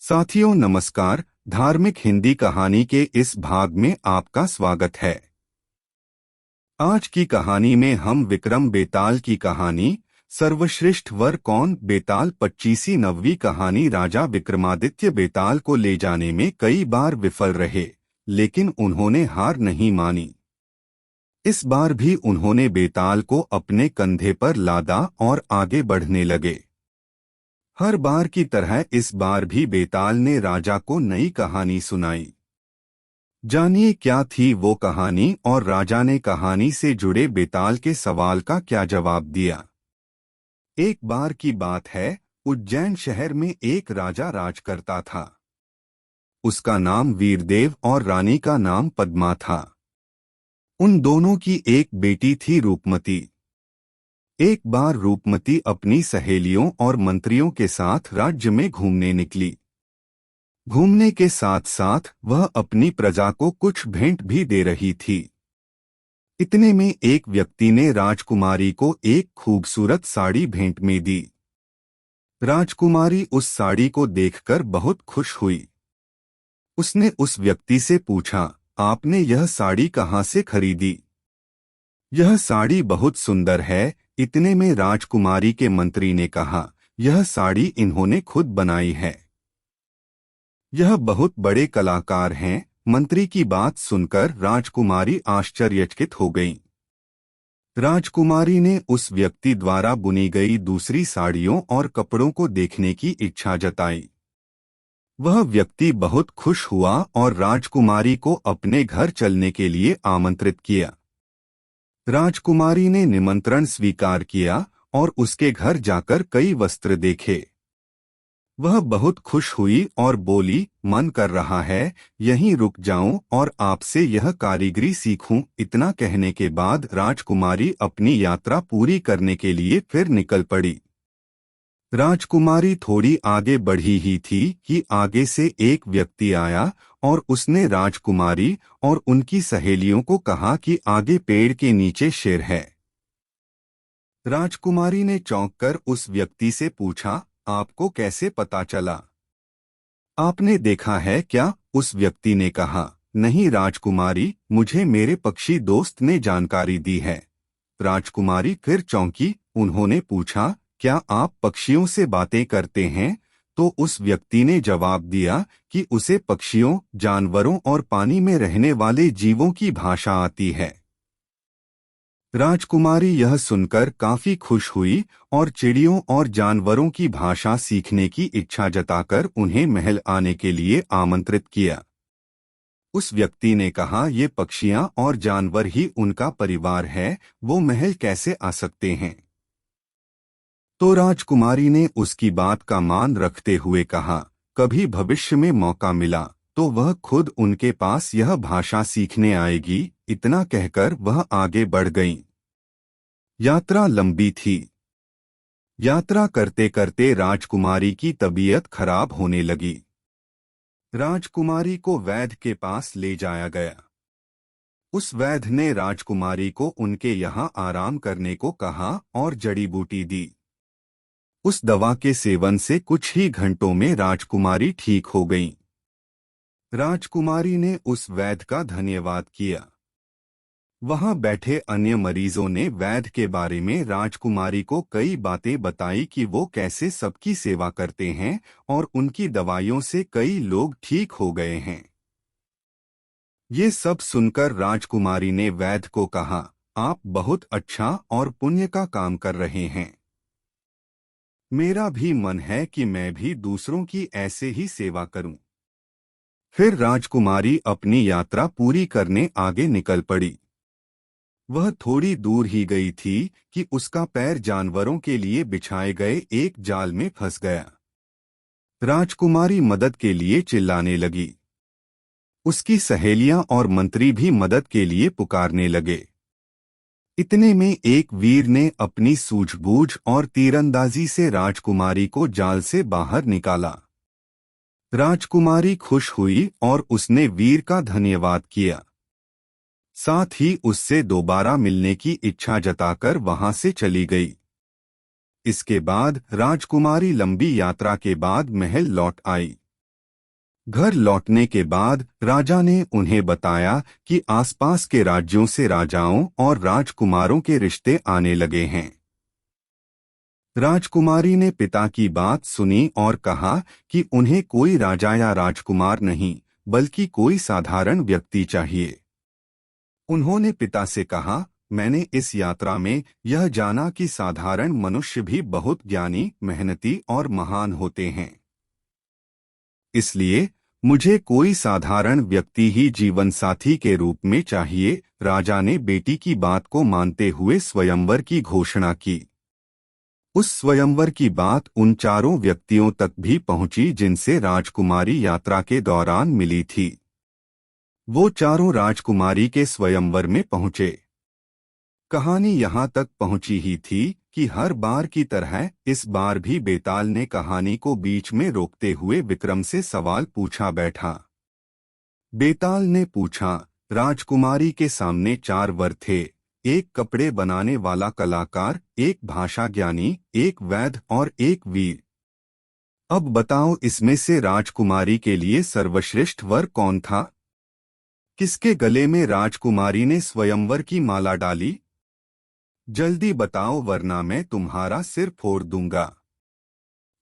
साथियों नमस्कार। धार्मिक हिंदी कहानी के इस भाग में आपका स्वागत है। आज की कहानी में हम विक्रम बेताल की कहानी सर्वश्रेष्ठ वर कौन बेताल 25वीं नवीं कहानी। राजा विक्रमादित्य बेताल को ले जाने में कई बार विफल रहे, लेकिन उन्होंने हार नहीं मानी। इस बार भी उन्होंने बेताल को अपने कंधे पर लादा और आगे बढ़ने लगे। हर बार की तरह इस बार भी बेताल ने राजा को नई कहानी सुनाई। जानिए क्या थी वो कहानी और राजा ने कहानी से जुड़े बेताल के सवाल का क्या जवाब दिया। एक बार की बात है, उज्जैन शहर में एक राजा राज करता था। उसका नाम वीरदेव और रानी का नाम पद्मा था। उन दोनों की एक बेटी थी रूपमती। एक बार रूपमती अपनी सहेलियों और मंत्रियों के साथ राज्य में घूमने निकली। घूमने के साथ साथ वह अपनी प्रजा को कुछ भेंट भी दे रही थी। इतने में एक व्यक्ति ने राजकुमारी को एक खूबसूरत साड़ी भेंट में दी। राजकुमारी उस साड़ी को देखकर बहुत खुश हुई। उसने उस व्यक्ति से पूछा, आपने यह साड़ी कहाँ से खरीदी? यह साड़ी बहुत सुंदर है। इतने में राजकुमारी के मंत्री ने कहा, यह साड़ी इन्होंने खुद बनाई है। यह बहुत बड़े कलाकार हैं। मंत्री की बात सुनकर राजकुमारी आश्चर्यचकित हो गईं। राजकुमारी ने उस व्यक्ति द्वारा बुनी गई दूसरी साड़ियों और कपड़ों को देखने की इच्छा जताई। वह व्यक्ति बहुत खुश हुआ और राजकुमारी को अपने घर चलने के लिए आमंत्रित किया। राजकुमारी ने निमंत्रण स्वीकार किया और उसके घर जाकर कई वस्त्र देखे। वह बहुत खुश हुई और बोली, मन कर रहा है यहीं रुक जाऊं और आपसे यह कारीगरी सीखूं। इतना कहने के बाद राजकुमारी अपनी यात्रा पूरी करने के लिए फिर निकल पड़ी। राजकुमारी थोड़ी आगे बढ़ी ही थी कि आगे से एक व्यक्ति आया और उसने राजकुमारी और उनकी सहेलियों को कहा कि आगे पेड़ के नीचे शेर है। राजकुमारी ने चौंककर उस व्यक्ति से पूछा, आपको कैसे पता चला? आपने देखा है क्या? उस व्यक्ति ने कहा, नहीं राजकुमारी, मुझे मेरे पक्षी दोस्त ने जानकारी दी है। राजकुमारी फिर चौंकी। उन्होंने पूछा, क्या आप पक्षियों से बातें करते हैं? तो उस व्यक्ति ने जवाब दिया कि उसे पक्षियों, जानवरों और पानी में रहने वाले जीवों की भाषा आती है। राजकुमारी यह सुनकर काफी खुश हुई और चिड़ियों और जानवरों की भाषा सीखने की इच्छा जताकर उन्हें महल आने के लिए आमंत्रित किया। उस व्यक्ति ने कहा, ये पक्षियां और जानवर ही उनका परिवार है, वो महल कैसे आ सकते हैं? तो राजकुमारी ने उसकी बात का मान रखते हुए कहा, कभी भविष्य में मौका मिला तो वह खुद उनके पास यह भाषा सीखने आएगी। इतना कहकर वह आगे बढ़ गईं। यात्रा लंबी थी। यात्रा करते करते राजकुमारी की तबीयत खराब होने लगी। राजकुमारी को वैद्य के पास ले जाया गया। उस वैद्य ने राजकुमारी को उनके यहाँ आराम करने को कहा और जड़ी बूटी दी। उस दवा के सेवन से कुछ ही घंटों में राजकुमारी ठीक हो गईं। राजकुमारी ने उस वैद्य का धन्यवाद किया। वहां बैठे अन्य मरीजों ने वैद्य के बारे में राजकुमारी को कई बातें बताई कि वो कैसे सबकी सेवा करते हैं और उनकी दवाइयों से कई लोग ठीक हो गए हैं। ये सब सुनकर राजकुमारी ने वैद्य को कहा, आप बहुत अच्छा और पुण्य का काम कर रहे हैं। मेरा भी मन है कि मैं भी दूसरों की ऐसे ही सेवा करूं। फिर राजकुमारी अपनी यात्रा पूरी करने आगे निकल पड़ी। वह थोड़ी दूर ही गई थी कि उसका पैर जानवरों के लिए बिछाए गए एक जाल में फंस गया। राजकुमारी मदद के लिए चिल्लाने लगी। उसकी सहेलियां और मंत्री भी मदद के लिए पुकारने लगे। इतने में एक वीर ने अपनी सूझबूझ और तीरंदाजी से राजकुमारी को जाल से बाहर निकाला। राजकुमारी खुश हुई और उसने वीर का धन्यवाद किया। साथ ही उससे दोबारा मिलने की इच्छा जताकर वहां से चली गई। इसके बाद राजकुमारी लंबी यात्रा के बाद महल लौट आई। घर लौटने के बाद राजा ने उन्हें बताया कि आसपास के राज्यों से राजाओं और राजकुमारों के रिश्ते आने लगे हैं। राजकुमारी ने पिता की बात सुनी और कहा कि उन्हें कोई राजा या राजकुमार नहीं, बल्कि कोई साधारण व्यक्ति चाहिए। उन्होंने पिता से कहा, मैंने इस यात्रा में यह जाना कि साधारण मनुष्य भी बहुत ज्ञानी, मेहनती और महान होते हैं। इसलिए मुझे कोई साधारण व्यक्ति ही जीवन साथी के रूप में चाहिए। राजा ने बेटी की बात को मानते हुए स्वयंवर की घोषणा की। उस स्वयंवर की बात उन चारों व्यक्तियों तक भी पहुंची जिनसे राजकुमारी यात्रा के दौरान मिली थी। वो चारों राजकुमारी के स्वयंवर में पहुंचे। कहानी यहाँ तक पहुंची ही थी कि हर बार की तरह इस बार भी बेताल ने कहानी को बीच में रोकते हुए विक्रम से सवाल पूछा बैठा। बेताल ने पूछा, राजकुमारी के सामने 4 वर थे, एक कपड़े बनाने वाला कलाकार, एक भाषा ज्ञानी, एक वैद्य और एक वीर। अब बताओ, इसमें से राजकुमारी के लिए सर्वश्रेष्ठ वर कौन था? किसके गले में राजकुमारी ने स्वयंवर की माला डाली? जल्दी बताओ, वरना मैं तुम्हारा सिर फोड़ दूंगा।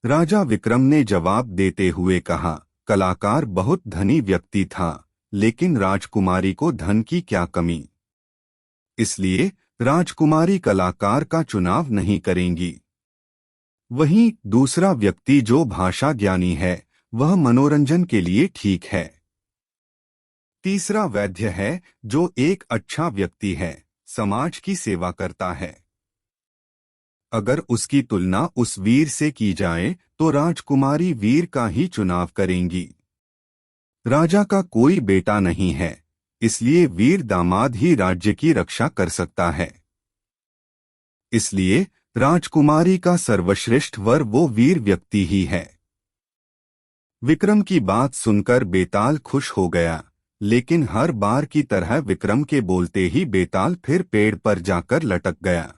राजा विक्रम ने जवाब देते हुए कहा, कलाकार बहुत धनी व्यक्ति था, लेकिन राजकुमारी को धन की क्या कमी, इसलिए राजकुमारी कलाकार का चुनाव नहीं करेंगी। वहीं दूसरा व्यक्ति जो भाषा ज्ञानी है, वह मनोरंजन के लिए ठीक है। तीसरा वैद्य है, जो एक अच्छा व्यक्ति है, समाज की सेवा करता है। अगर उसकी तुलना उस वीर से की जाए तो राजकुमारी वीर का ही चुनाव करेंगी। राजा का कोई बेटा नहीं है, इसलिए वीर दामाद ही राज्य की रक्षा कर सकता है। इसलिए राजकुमारी का सर्वश्रेष्ठ वर वो वीर व्यक्ति ही है। विक्रम की बात सुनकर बेताल खुश हो गया, लेकिन हर बार की तरह विक्रम के बोलते ही बेताल फिर पेड़ पर जाकर लटक गया।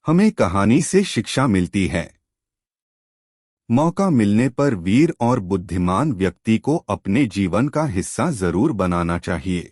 हमें कहानी से शिक्षा मिलती है, मौका मिलने पर वीर और बुद्धिमान व्यक्ति को अपने जीवन का हिस्सा जरूर बनाना चाहिए।